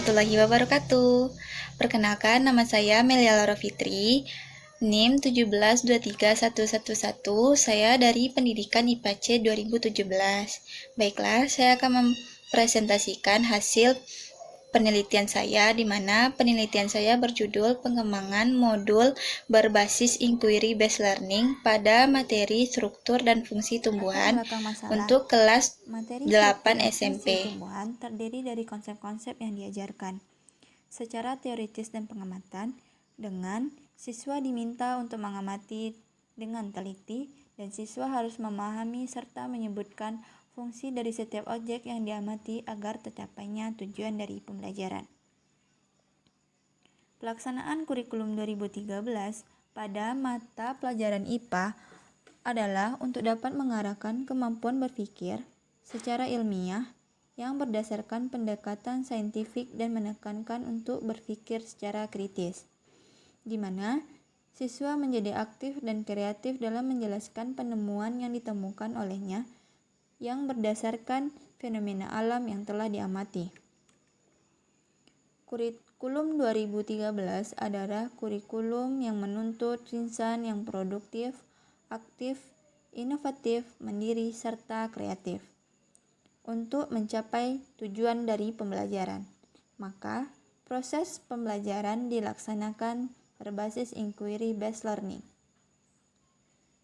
warahmatullahi wabarakatuh. Perkenalkan, nama saya Melia Laura Fitri, NIM 1723111. Saya dari Pendidikan IPA C 2017. Baiklah, saya akan mempresentasikan hasil penelitian saya, di mana penelitian saya berjudul pengembangan modul berbasis inquiry based learning pada materi struktur dan fungsi tumbuhan untuk kelas 8 SMP. Tumbuhan terdiri dari konsep-konsep yang diajarkan secara teoritis dan pengamatan, dengan siswa diminta untuk mengamati dengan teliti, dan siswa harus memahami serta menyebutkan fungsi dari setiap objek yang diamati agar tercapainya tujuan dari pembelajaran. Pelaksanaan kurikulum 2013 pada mata pelajaran IPA adalah untuk dapat mengarahkan kemampuan berpikir secara ilmiah yang berdasarkan pendekatan saintifik dan menekankan untuk berpikir secara kritis, di mana siswa menjadi aktif dan kreatif dalam menjelaskan penemuan yang ditemukan olehnya yang berdasarkan fenomena alam yang telah diamati. Kurikulum 2013 adalah kurikulum yang menuntut insan yang produktif, aktif, inovatif, mandiri, serta kreatif untuk mencapai tujuan dari pembelajaran. Maka, proses pembelajaran dilaksanakan berbasis inquiry based learning.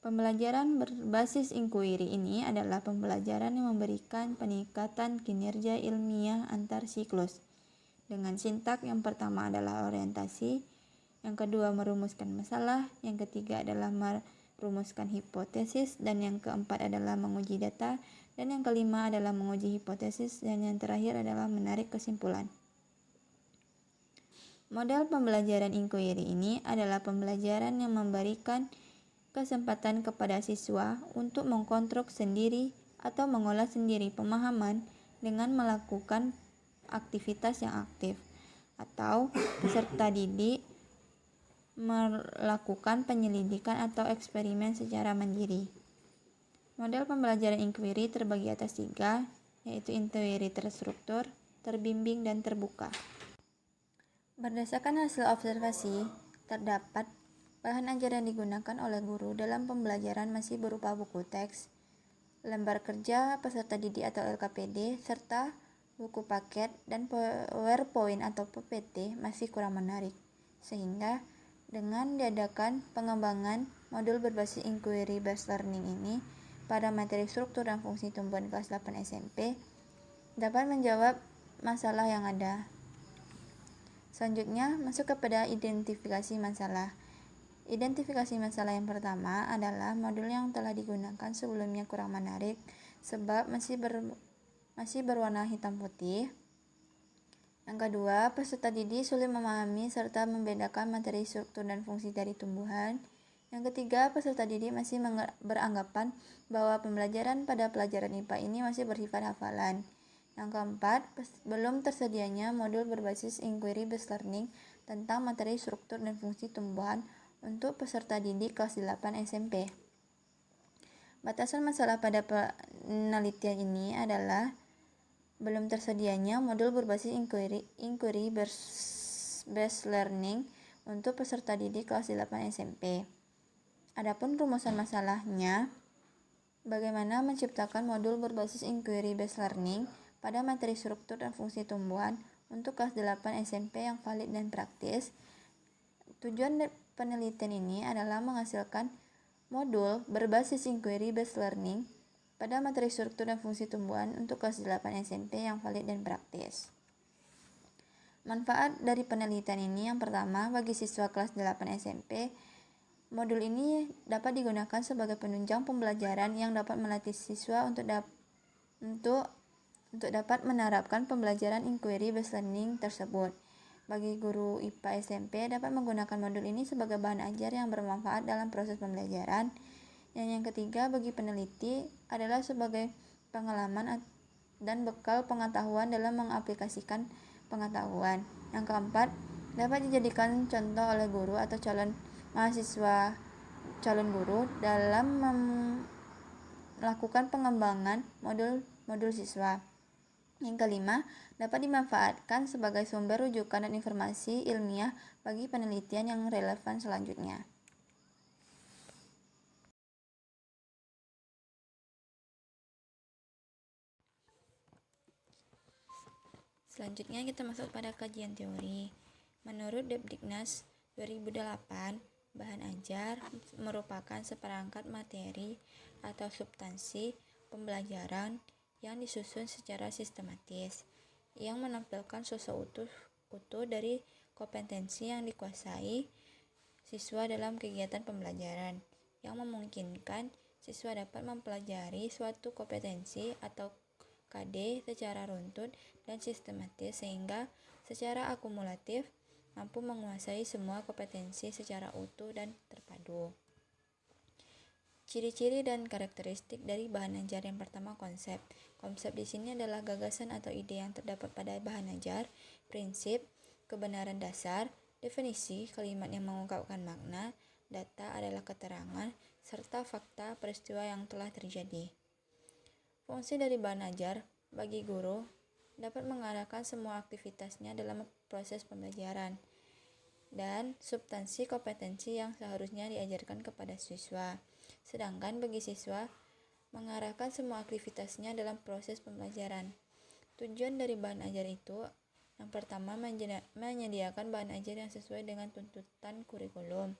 Pembelajaran berbasis inquiry ini adalah pembelajaran yang memberikan peningkatan kinerja ilmiah antar siklus. Dengan sintak yang pertama adalah orientasi, yang kedua merumuskan masalah, yang ketiga adalah merumuskan hipotesis, dan yang keempat adalah menguji data, dan yang kelima adalah menguji hipotesis, dan yang terakhir adalah menarik kesimpulan. Model pembelajaran inquiry ini adalah pembelajaran yang memberikan kesempatan kepada siswa untuk mengkonstruk sendiri atau mengolah sendiri pemahaman dengan melakukan aktivitas yang aktif, atau peserta didik melakukan penyelidikan atau eksperimen secara mandiri. Model pembelajaran inquiry terbagi atas 3, yaitu inquiry terstruktur, terbimbing, dan terbuka. Berdasarkan hasil observasi, terdapat bahan ajar yang digunakan oleh guru dalam pembelajaran masih berupa buku teks, lembar kerja peserta didik atau LKPD, serta buku paket, dan PowerPoint atau PPT masih kurang menarik. Sehingga dengan diadakan pengembangan modul berbasis inquiry based learning ini pada materi struktur dan fungsi tumbuhan kelas 8 SMP dapat menjawab masalah yang ada. Selanjutnya, masuk kepada identifikasi masalah. Identifikasi masalah yang pertama adalah modul yang telah digunakan sebelumnya kurang menarik sebab masih berwarna hitam putih. Yang kedua, peserta didik sulit memahami serta membedakan materi struktur dan fungsi dari tumbuhan. Yang ketiga, peserta didik masih beranggapan bahwa pembelajaran pada pelajaran IPA ini masih bersifat hafalan. Yang keempat, belum tersedianya modul berbasis inquiry based learning tentang materi struktur dan fungsi tumbuhan untuk peserta didik kelas 8 SMP. Batasan masalah pada penelitian ini adalah belum tersedianya modul berbasis inquiry based learning untuk peserta didik kelas 8 SMP. Adapun rumusan masalahnya, bagaimana menciptakan modul berbasis inquiry based learning pada materi struktur dan fungsi tumbuhan untuk kelas 8 SMP yang valid dan praktis. Tujuan penelitian ini adalah menghasilkan modul berbasis inquiry based learning pada materi struktur dan fungsi tumbuhan untuk kelas 8 SMP yang valid dan praktis. Manfaat dari penelitian ini yang pertama, bagi siswa kelas 8 SMP, modul ini dapat digunakan sebagai penunjang pembelajaran yang dapat melatih siswa untuk dapat menerapkan pembelajaran inquiry based learning tersebut. Bagi guru IPA SMP dapat menggunakan modul ini sebagai bahan ajar yang bermanfaat dalam proses pembelajaran. Yang ketiga, bagi peneliti adalah sebagai pengalaman dan bekal pengetahuan dalam mengaplikasikan pengetahuan. Yang keempat, dapat dijadikan contoh oleh guru atau calon guru dalam melakukan pengembangan modul siswa. Yang kelima, dapat dimanfaatkan sebagai sumber rujukan dan informasi ilmiah bagi penelitian yang relevan selanjutnya. Selanjutnya kita masuk pada kajian teori. Menurut Depdiknas 2008, bahan ajar merupakan seperangkat materi atau substansi pembelajaran yang disusun secara sistematis, yang menampilkan sosok utuh dari kompetensi yang dikuasai siswa dalam kegiatan pembelajaran, yang memungkinkan siswa dapat mempelajari suatu kompetensi atau KD secara runtut dan sistematis sehingga secara akumulatif mampu menguasai semua kompetensi secara utuh dan terpadu. Ciri-ciri dan karakteristik dari bahan ajar. Yang pertama, konsep. Konsep di sini adalah gagasan atau ide yang terdapat pada bahan ajar, prinsip, kebenaran dasar, definisi, kalimat yang mengungkapkan makna, data adalah keterangan, serta fakta peristiwa yang telah terjadi. Fungsi dari bahan ajar bagi guru dapat mengarahkan semua aktivitasnya dalam proses pembelajaran dan substansi kompetensi yang seharusnya diajarkan kepada siswa. Sedangkan bagi siswa, mengarahkan semua aktivitasnya dalam proses pembelajaran. Tujuan dari bahan ajar itu, yang pertama, menyediakan bahan ajar yang sesuai dengan tuntutan kurikulum.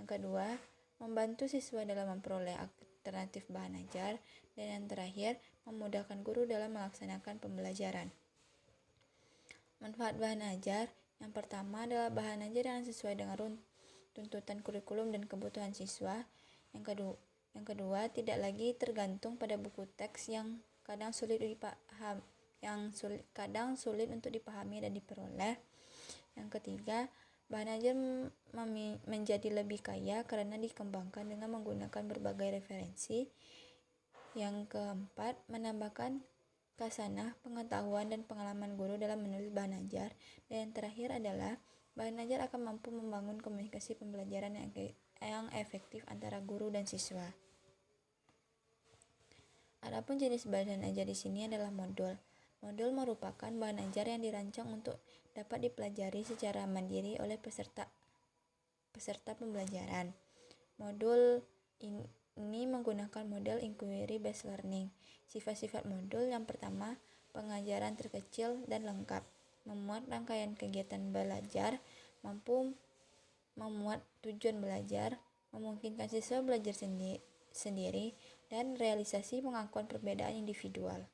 Yang kedua, membantu siswa dalam memperoleh alternatif bahan ajar. Dan yang terakhir, memudahkan guru dalam melaksanakan pembelajaran. Manfaat bahan ajar. Yang pertama adalah bahan ajar yang sesuai dengan tuntutan kurikulum dan kebutuhan siswa. Yang kedua, tidak lagi tergantung pada buku teks yang kadang sulit untuk dipahami dan diperoleh. Yang ketiga, bahan ajar menjadi lebih kaya karena dikembangkan dengan menggunakan berbagai referensi. Yang keempat, menambahkan khasanah, pengetahuan, dan pengalaman guru dalam menulis bahan ajar. Dan yang terakhir adalah bahan ajar akan mampu membangun komunikasi pembelajaran yang efektif antara guru dan siswa. Adapun jenis bahan ajar di sini adalah modul. Modul merupakan bahan ajar yang dirancang untuk dapat dipelajari secara mandiri oleh peserta pembelajaran. Modul ini menggunakan model inquiry based learning. Sifat-sifat modul: yang pertama, pengajaran terkecil dan lengkap, memuat rangkaian kegiatan belajar, mampu memuat tujuan belajar, memungkinkan siswa belajar sendiri, dan realisasi pengakuan perbedaan individual.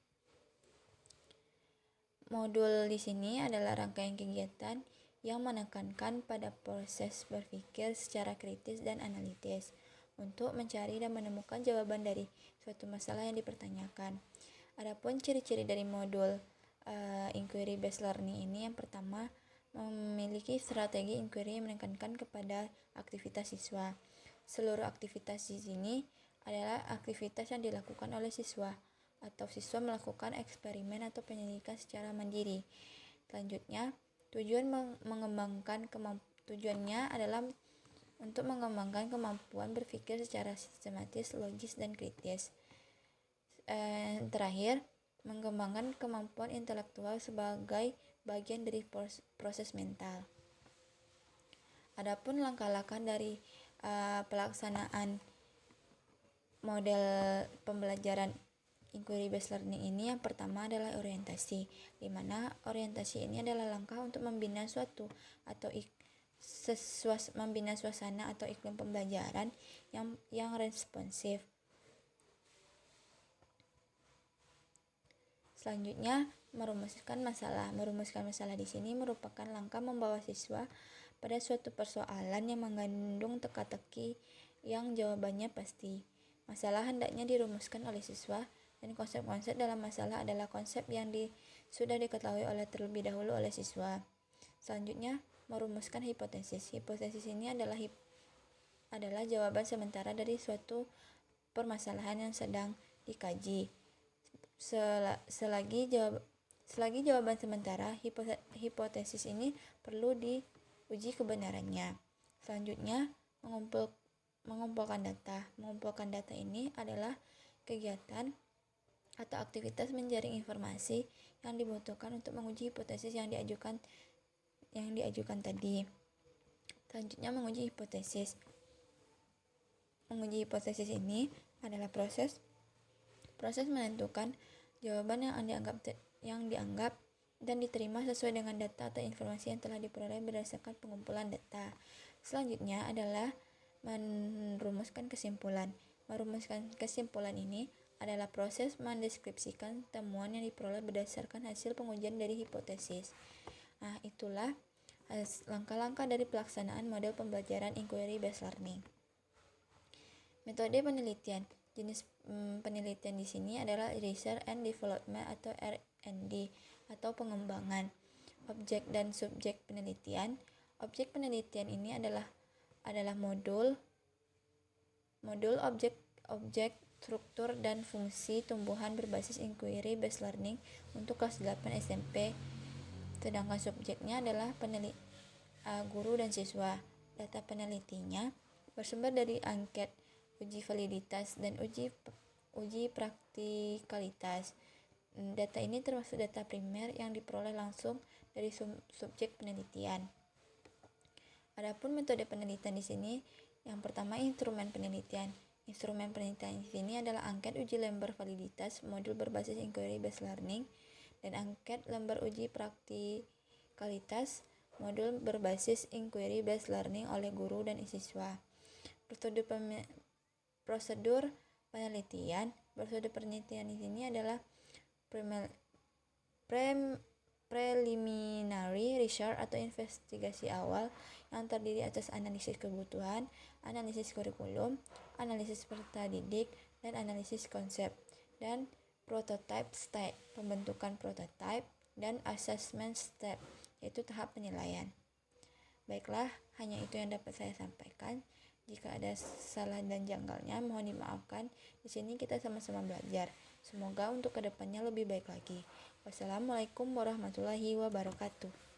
Modul di sini adalah rangkaian kegiatan yang menekankan pada proses berpikir secara kritis dan analitis untuk mencari dan menemukan jawaban dari suatu masalah yang dipertanyakan. Adapun ciri-ciri dari modul inquiry based learning ini, yang pertama, memiliki strategi inquiry yang menekankan kepada aktivitas siswa. Seluruh aktivitas di sini adalah aktivitas yang dilakukan oleh siswa atau siswa melakukan eksperimen atau penyelidikan secara mandiri. Selanjutnya, tujuannya adalah untuk mengembangkan kemampuan berpikir secara sistematis, logis, dan kritis. Terakhir, mengembangkan kemampuan intelektual sebagai bagian dari proses mental. Adapun langkah-langkah dari pelaksanaan model pembelajaran inquiry based learning ini, yang pertama adalah orientasi, di mana orientasi ini adalah langkah untuk membina suasana atau iklim pembelajaran yang responsif. Selanjutnya, merumuskan masalah. Merumuskan masalah di sini merupakan langkah membawa siswa pada suatu persoalan yang mengandung teka-teki yang jawabannya pasti. Masalah hendaknya dirumuskan oleh siswa, dan konsep-konsep dalam masalah adalah konsep yang sudah diketahui terlebih dahulu oleh siswa. Selanjutnya, merumuskan hipotesis. Hipotesis ini adalah jawaban sementara dari suatu permasalahan yang sedang dikaji. Selagi jawaban sementara, hipotesis ini perlu diuji kebenarannya. Selanjutnya, mengumpulkan data. Mengumpulkan data ini adalah kegiatan atau aktivitas menjaring informasi yang dibutuhkan untuk menguji hipotesis yang diajukan tadi. Selanjutnya menguji hipotesis. Menguji hipotesis ini adalah proses menentukan jawaban yang dianggap dan diterima sesuai dengan data atau informasi yang telah diperoleh berdasarkan pengumpulan data. Selanjutnya adalah merumuskan kesimpulan. Merumuskan kesimpulan ini adalah proses mendeskripsikan temuan yang diperoleh berdasarkan hasil pengujian dari hipotesis. Nah, itulah langkah-langkah dari pelaksanaan model pembelajaran inquiry based learning. Metode penelitian. Jenis penelitian di sini adalah research and development atau R&D atau pengembangan. Objek dan subjek penelitian. Objek penelitian ini adalah modul, objek, struktur dan fungsi tumbuhan berbasis inquiry based learning untuk kelas 8 SMP. Sedangkan subjeknya adalah guru dan siswa. Data penelitinya bersumber dari angket, uji validitas, dan uji praktikalitas. Data ini termasuk data primer yang diperoleh langsung dari subjek penelitian. Adapun metode penelitian di sini, yang pertama instrumen penelitian. Instrumen penelitian di sini adalah angket uji lembar validitas modul berbasis inquiry based learning dan angket lembar uji praktikalitas modul berbasis inquiry based learning oleh guru dan siswa. Prosedur penelitian di sini adalah preliminary research atau investigasi awal yang terdiri atas analisis kebutuhan, analisis kurikulum, analisis peserta didik, dan analisis konsep, dan prototype step, pembentukan prototype, dan assessment step, yaitu tahap penilaian. Baiklah, hanya itu yang dapat saya sampaikan. Jika ada salah dan janggalnya, mohon dimaafkan. Di sini kita sama-sama belajar. Semoga untuk kedepannya lebih baik lagi. Wassalamualaikum warahmatullahi wabarakatuh.